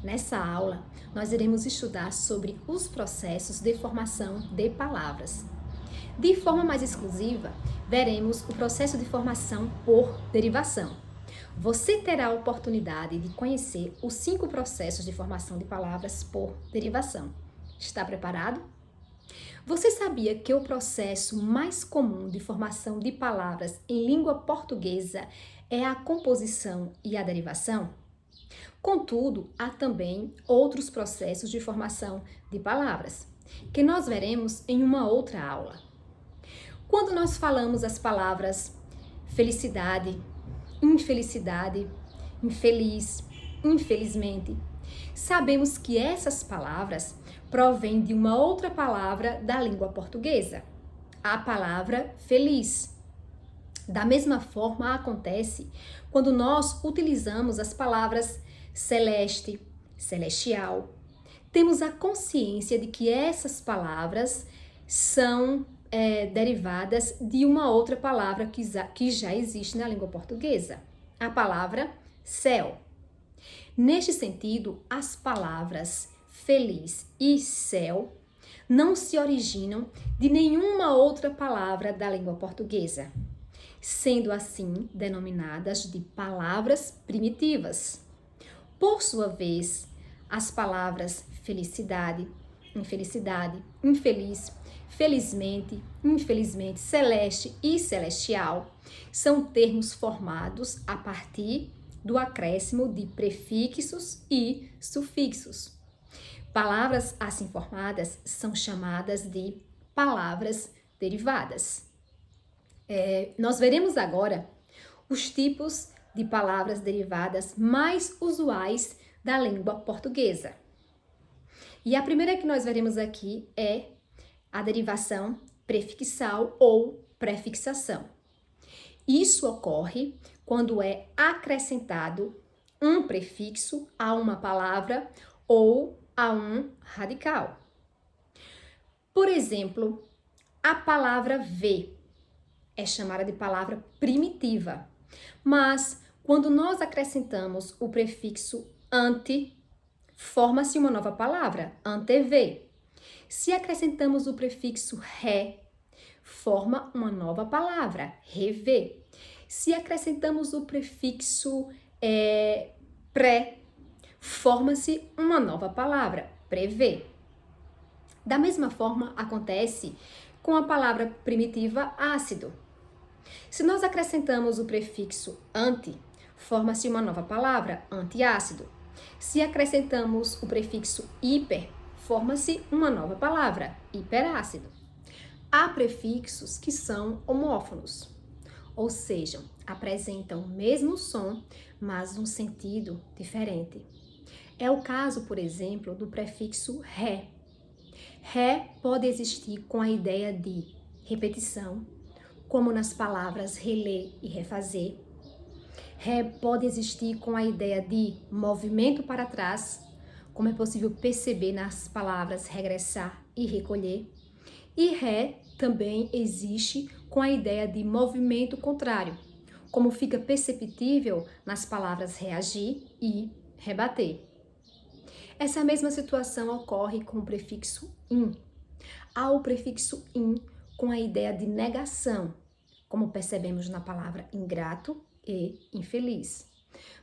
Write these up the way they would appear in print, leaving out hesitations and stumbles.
Nessa aula, nós iremos estudar sobre os processos de formação de palavras. De forma mais exclusiva, veremos o processo de formação por derivação. Você terá a oportunidade de conhecer os 5 processos de formação de palavras por derivação. Está preparado? Você sabia que o processo mais comum de formação de palavras em língua portuguesa é a composição e a derivação? Contudo, há também outros processos de formação de palavras, que nós veremos em uma outra aula. Quando nós falamos as palavras felicidade, infelicidade, infeliz, infelizmente, sabemos que essas palavras provêm de uma outra palavra da língua portuguesa, a palavra feliz. Da mesma forma acontece quando nós utilizamos as palavras celeste, celestial. Temos a consciência de que essas palavras são derivadas de uma outra palavra que já existe na língua portuguesa, a palavra céu. Neste sentido, as palavras feliz e céu não se originam de nenhuma outra palavra da língua portuguesa, sendo assim denominadas de palavras primitivas. Por sua vez, as palavras felicidade, infelicidade, infeliz, felizmente, infelizmente, celeste e celestial são termos formados a partir do acréscimo de prefixos e sufixos. Palavras assim formadas são chamadas de palavras derivadas. Nós veremos agora os tipos de palavras derivadas mais usuais da língua portuguesa. E a primeira que nós veremos aqui é a derivação prefixal ou prefixação. Isso ocorre quando é acrescentado um prefixo a uma palavra ou a um radical. Por exemplo, a palavra ver é chamada de palavra primitiva, mas quando nós acrescentamos o prefixo ante, forma-se uma nova palavra, antever. Se acrescentamos o prefixo ré, forma uma nova palavra, rever. Se acrescentamos o prefixo pré, forma-se uma nova palavra, prever. Da mesma forma, acontece com a palavra primitiva ácido. Se nós acrescentamos o prefixo ante, forma-se uma nova palavra, antiácido. Se acrescentamos o prefixo hiper, forma-se uma nova palavra, hiperácido. Há prefixos que são homófonos, ou seja, apresentam o mesmo som, mas um sentido diferente. É o caso, por exemplo, do prefixo ré. Ré pode existir com a ideia de repetição, como nas palavras reler e refazer. Ré pode existir com a ideia de movimento para trás, como é possível perceber nas palavras regressar e recolher. E ré também existe com a ideia de movimento contrário, como fica perceptível nas palavras reagir e rebater. Essa mesma situação ocorre com o prefixo in. Há o prefixo in com a ideia de negação, como percebemos na palavra ingrato e infeliz.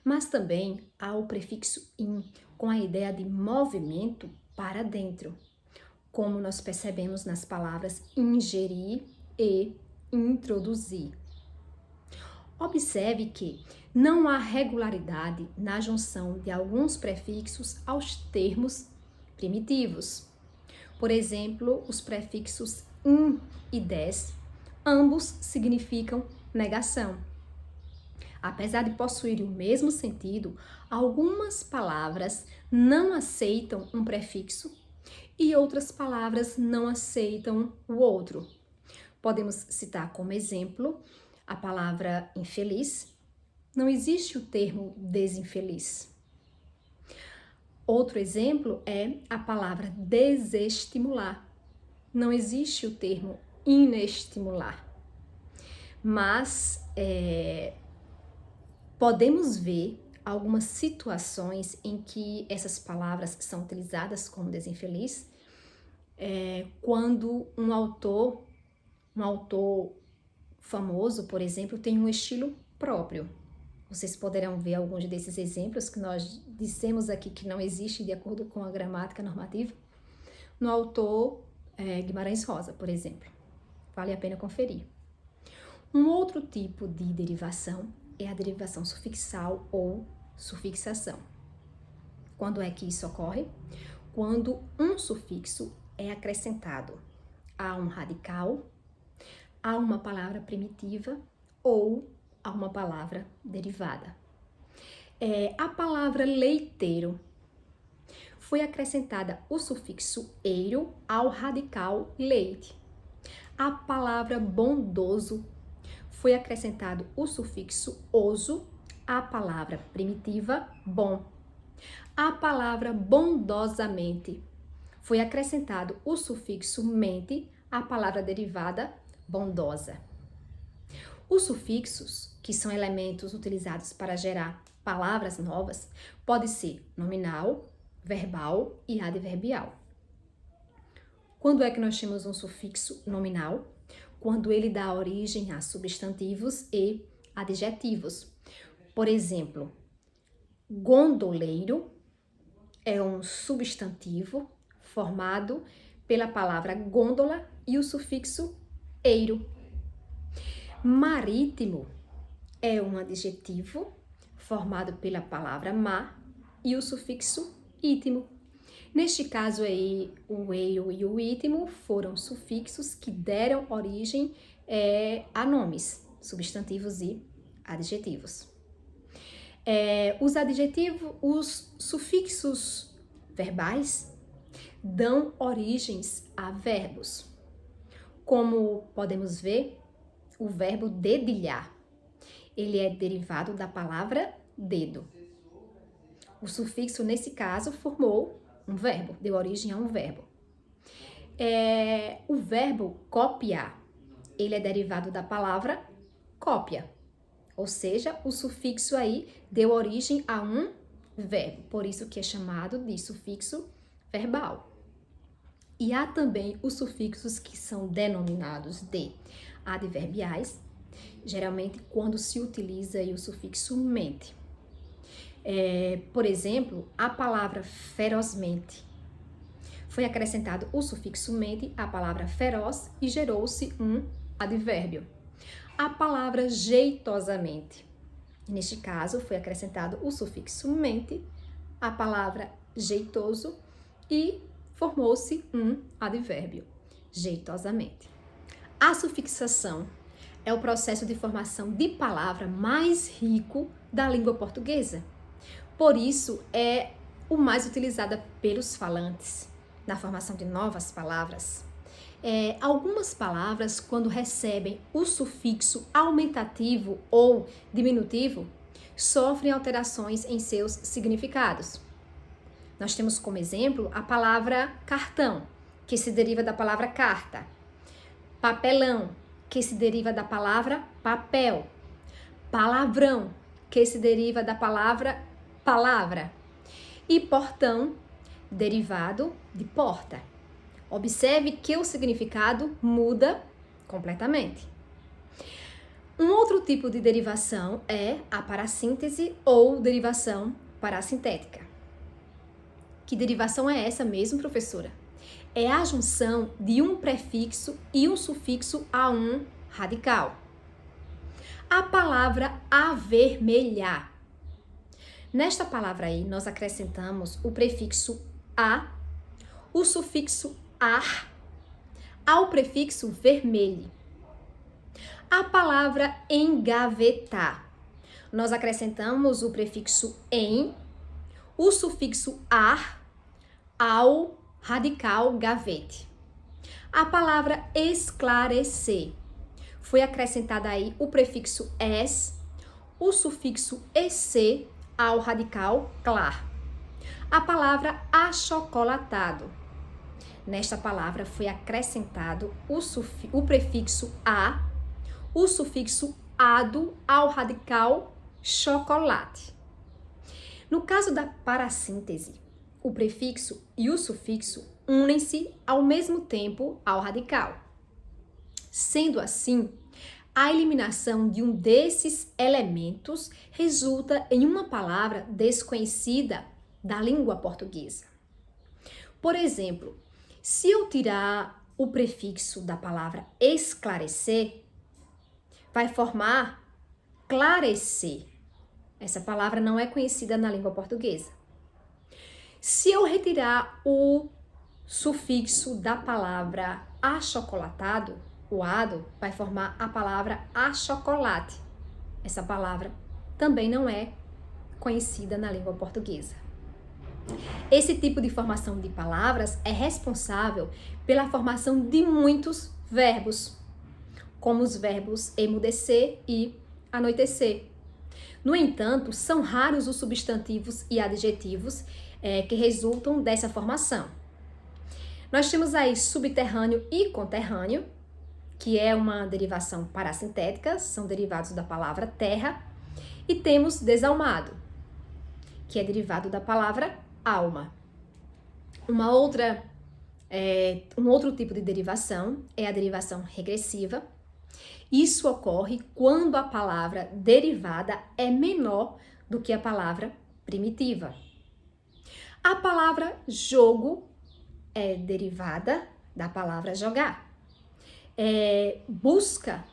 Mas também há o prefixo in com a ideia de movimento para dentro, como nós percebemos nas palavras ingerir e introduzir. Observe que não há regularidade na junção de alguns prefixos aos termos primitivos. Por exemplo, os prefixos in e des, ambos significam negação. Apesar de possuírem o mesmo sentido, algumas palavras não aceitam um prefixo e outras palavras não aceitam o outro. Podemos citar como exemplo a palavra infeliz. Não existe o termo desinfeliz. Outro exemplo é a palavra desestimular. Não existe o termo inestimular. Mas podemos ver algumas situações em que essas palavras são utilizadas como desinfeliz, quando um autor famoso, por exemplo, tem um estilo próprio. Vocês poderão ver alguns desses exemplos que nós dissemos aqui que não existe de acordo com a gramática normativa, no autor Guimarães Rosa, por exemplo. Vale a pena conferir. Um outro tipo de derivação é a derivação sufixal ou sufixação. Quando é que isso ocorre? Quando um sufixo é acrescentado a um radical, a uma palavra primitiva ou a uma palavra derivada. A palavra leiteiro foi acrescentada o sufixo eiro ao radical leite. A palavra bondoso foi acrescentado o sufixo oso à palavra primitiva bom. A palavra bondosamente foi acrescentado o sufixo mente à palavra derivada bondosa. Os sufixos, que são elementos utilizados para gerar palavras novas, pode ser nominal, verbal e adverbial. Quando é que nós temos um sufixo nominal? Quando ele dá origem a substantivos e adjetivos. Por exemplo, gondoleiro é um substantivo formado pela palavra gôndola e o sufixo eiro. Marítimo é um adjetivo formado pela palavra mar e o sufixo ítimo. Neste caso aí, o eiro e o ítimo foram sufixos que deram origem a nomes, substantivos e adjetivos. Os sufixos verbais dão origens a verbos. Como podemos ver, o verbo dedilhar, ele é derivado da palavra dedo. O sufixo, nesse caso, formou um verbo, deu origem a um verbo. O verbo copiar, ele é derivado da palavra cópia. Ou seja, o sufixo aí deu origem a um verbo, por isso que é chamado de sufixo verbal. E há também os sufixos que são denominados de adverbiais, geralmente quando se utiliza aí o sufixo mente. Por exemplo, a palavra ferozmente. Foi acrescentado o sufixo mente à palavra feroz e gerou-se um advérbio. A palavra jeitosamente. Neste caso, foi acrescentado o sufixo mente à palavra jeitoso e formou-se um advérbio, jeitosamente. A sufixação é o processo de formação de palavra mais rico da língua portuguesa. Por isso, é o mais utilizado pelos falantes na formação de novas palavras. Algumas palavras, quando recebem o sufixo aumentativo ou diminutivo, sofrem alterações em seus significados. Nós temos como exemplo a palavra cartão, que se deriva da palavra carta, papelão, que se deriva da palavra papel, palavrão, que se deriva da palavra palavra, e portão, derivado de porta. Observe que o significado muda completamente. Um outro tipo de derivação é a parassíntese ou derivação parassintética. Que derivação é essa mesmo, professora? É a junção de um prefixo e um sufixo a um radical. A palavra avermelhar. Nesta palavra aí, nós acrescentamos o prefixo a, o sufixo ar, ao prefixo vermelho. A palavra engavetar. Nós acrescentamos o prefixo em, o sufixo ar, ao radical gavete. A palavra esclarecer. Foi acrescentada aí o prefixo es, o sufixo ec, ao radical clar. A palavra achocolatado. Nesta palavra foi acrescentado o prefixo a, o sufixo ado ao radical chocolate. No caso da parassíntese, o prefixo e o sufixo unem-se ao mesmo tempo ao radical. Sendo assim, a eliminação de um desses elementos resulta em uma palavra desconhecida da língua portuguesa. Por exemplo, se eu tirar o prefixo da palavra esclarecer, vai formar clarecer. Essa palavra não é conhecida na língua portuguesa. Se eu retirar o sufixo da palavra achocolatado, o ado, vai formar a palavra achocolate. Essa palavra também não é conhecida na língua portuguesa. Esse tipo de formação de palavras é responsável pela formação de muitos verbos, como os verbos emudecer e anoitecer. No entanto, são raros os substantivos e adjetivos que resultam dessa formação. Nós temos aí subterrâneo e conterrâneo, que é uma derivação parassintética, são derivados da palavra terra, e temos desalmado, que é derivado da palavra alma. Um outro tipo de derivação é a derivação regressiva. Isso ocorre quando a palavra derivada é menor do que a palavra primitiva. A palavra jogo é derivada da palavra jogar. Busca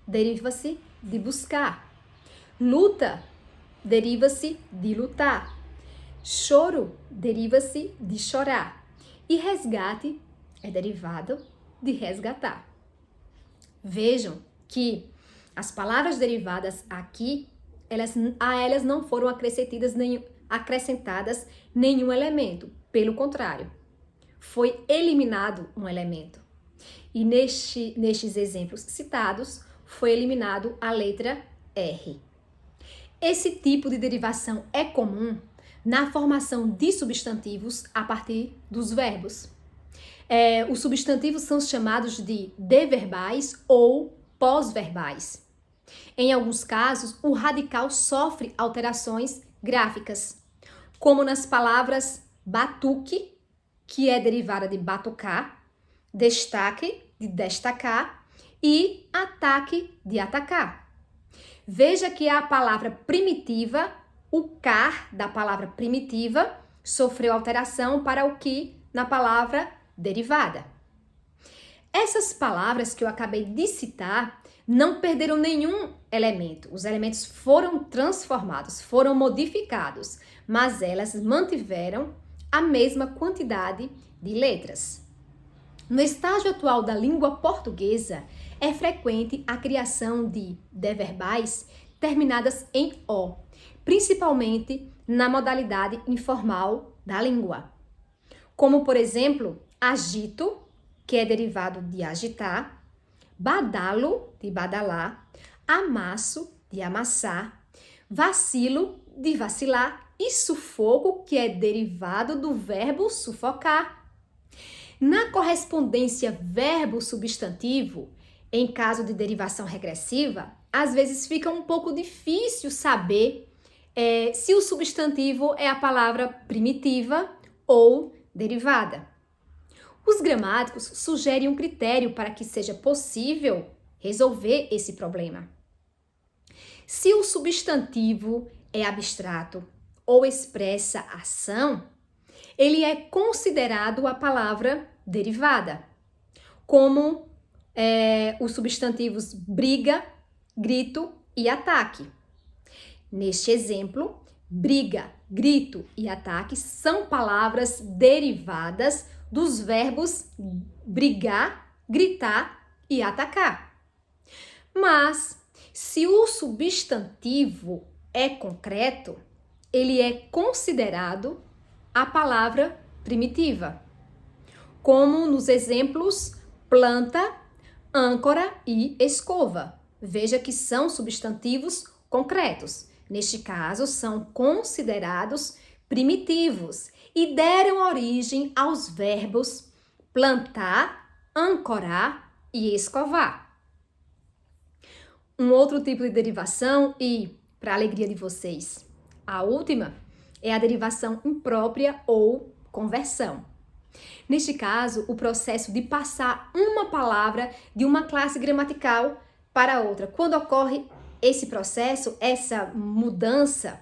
deriva-se de buscar. Luta deriva-se de lutar. Choro deriva-se de chorar. E resgate é derivado de resgatar. Vejam que as palavras derivadas aqui, a elas não foram acrescentadas nenhum elemento. Pelo contrário, foi eliminado um elemento. E nestes exemplos citados, foi eliminado a letra R. Esse tipo de derivação é comum na formação de substantivos a partir dos verbos. Os substantivos são chamados de deverbais ou pós-verbais. Em alguns casos, o radical sofre alterações gráficas, como nas palavras batuque, que é derivada de batucar, destaque, de destacar, e ataque, de atacar. Veja que a palavra primitiva, o car da palavra primitiva, sofreu alteração para o que na palavra derivada. Essas palavras que eu acabei de citar não perderam nenhum elemento. Os elementos foram transformados, foram modificados, mas elas mantiveram a mesma quantidade de letras. No estágio atual da língua portuguesa, é frequente a criação de deverbais terminadas em O, principalmente na modalidade informal da língua. Como, por exemplo, agito, que é derivado de agitar, badalo, de badalar, amasso, de amassar, vacilo, de vacilar e sufoco, que é derivado do verbo sufocar. Na correspondência verbo-substantivo, em caso de derivação regressiva, às vezes fica um pouco difícil saber se o substantivo é a palavra primitiva ou derivada. Os gramáticos sugerem um critério para que seja possível resolver esse problema. Se o substantivo é abstrato ou expressa ação, ele é considerado a palavra derivada, como os substantivos briga, grito e ataque. Neste exemplo, briga, grito e ataque são palavras derivadas dos verbos brigar, gritar e atacar. Mas, se o substantivo é concreto, ele é considerado a palavra primitiva, como nos exemplos planta, âncora e escova. Veja que são substantivos concretos. Neste caso, são considerados primitivos e deram origem aos verbos plantar, ancorar e escovar. Um outro tipo de derivação e, para a alegria de vocês, a última, é a derivação imprópria ou conversão. Neste caso, o processo de passar uma palavra de uma classe gramatical para outra. Quando ocorre esse processo, essa mudança,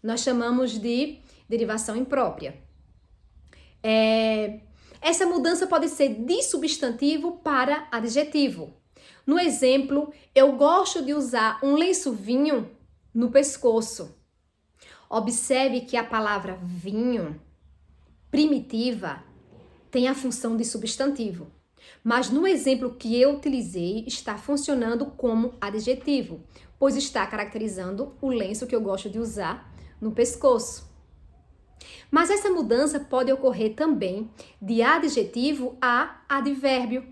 nós chamamos de derivação imprópria. Essa mudança pode ser de substantivo para adjetivo. No exemplo, eu gosto de usar um lenço vinho no pescoço. Observe que a palavra vinho, primitiva, tem a função de substantivo. Mas no exemplo que eu utilizei, está funcionando como adjetivo, pois está caracterizando o lenço que eu gosto de usar no pescoço. Mas essa mudança pode ocorrer também de adjetivo a advérbio,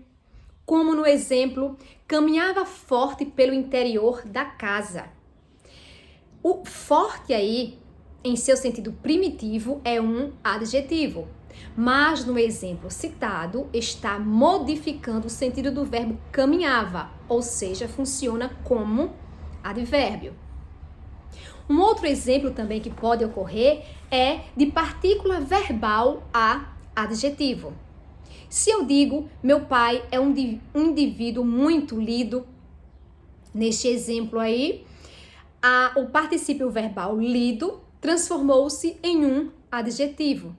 como no exemplo, caminhava forte pelo interior da casa. O forte aí, em seu sentido primitivo, é um adjetivo, mas no exemplo citado está modificando o sentido do verbo caminhava, ou seja, funciona como advérbio. Um outro exemplo também que pode ocorrer é de partícula verbal a adjetivo. Se eu digo, meu pai é um indivíduo muito lido, neste exemplo aí, o particípio verbal lido transformou-se em um adjetivo.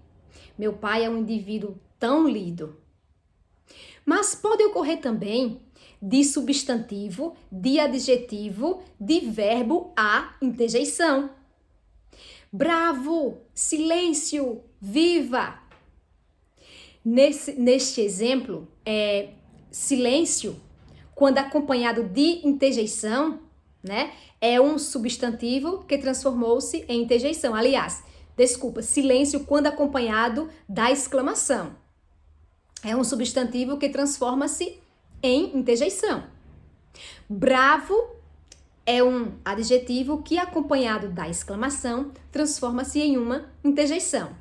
Meu pai é um indivíduo tão lido. Mas pode ocorrer também de substantivo, de adjetivo, de verbo a interjeição. Bravo, silêncio, viva. Neste exemplo, silêncio, quando acompanhado de interjeição, né, é um substantivo que transformou-se em interjeição. Aliás, silêncio quando acompanhado da exclamação. É um substantivo que transforma-se em interjeição. Bravo é um adjetivo que, acompanhado da exclamação, transforma-se em uma interjeição.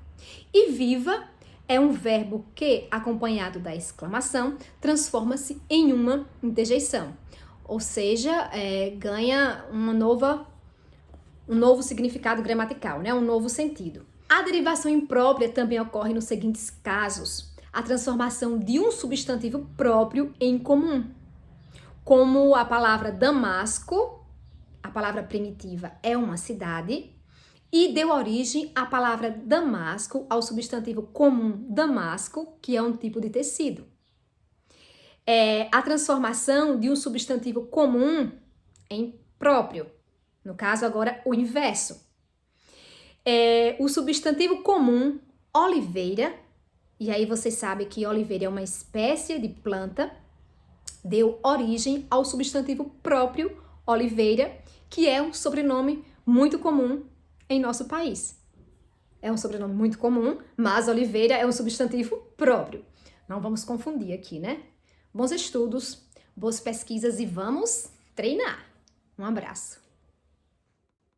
E viva é um verbo que, acompanhado da exclamação, transforma-se em uma interjeição. Ou seja, ganha um novo significado gramatical, né? Um novo sentido. A derivação imprópria também ocorre nos seguintes casos: a transformação de um substantivo próprio em comum, como a palavra Damasco, a palavra primitiva é uma cidade, e deu origem à palavra Damasco, ao substantivo comum Damasco, que é um tipo de tecido. A transformação de um substantivo comum em próprio. No caso, agora, o inverso. O substantivo comum, oliveira, e aí você sabe que oliveira é uma espécie de planta, deu origem ao substantivo próprio, oliveira, que é um sobrenome muito comum em nosso país. É um sobrenome muito comum, mas oliveira é um substantivo próprio. Não vamos confundir aqui, né? Bons estudos, boas pesquisas e vamos treinar. Um abraço.